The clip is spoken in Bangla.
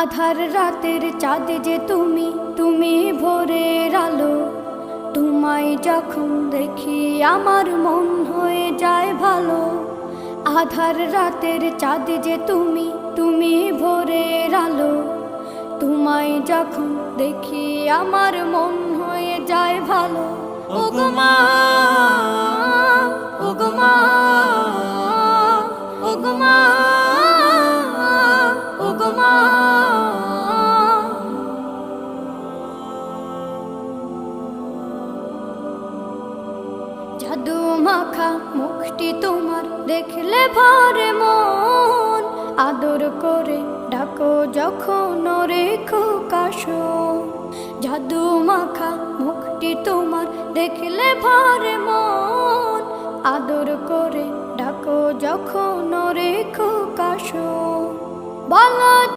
আধার রাতের চাঁদ যে তুমি, তুমি ভোরের আলো। তোমায় যখন দেখি আমার মন হয়ে যায় ভালো। আধার রাতের চাঁদ যে তুমি, তুমি ভোরের আলো। তোমায় যখন দেখি আমার মন হয়ে যায় ভালো। ওগো মা, ওগো মা, ওগো মা, ওগো মা। জাদু মাখা মুখটি তোমার দেখলে ভরে মন। আদর করে ডাকো যখন রেখো কাশন। জাদু মাখা মুখটি তোমার দেখলে ভরে মন। আদর করে ডাকো যখন রেখো কাশন। বলো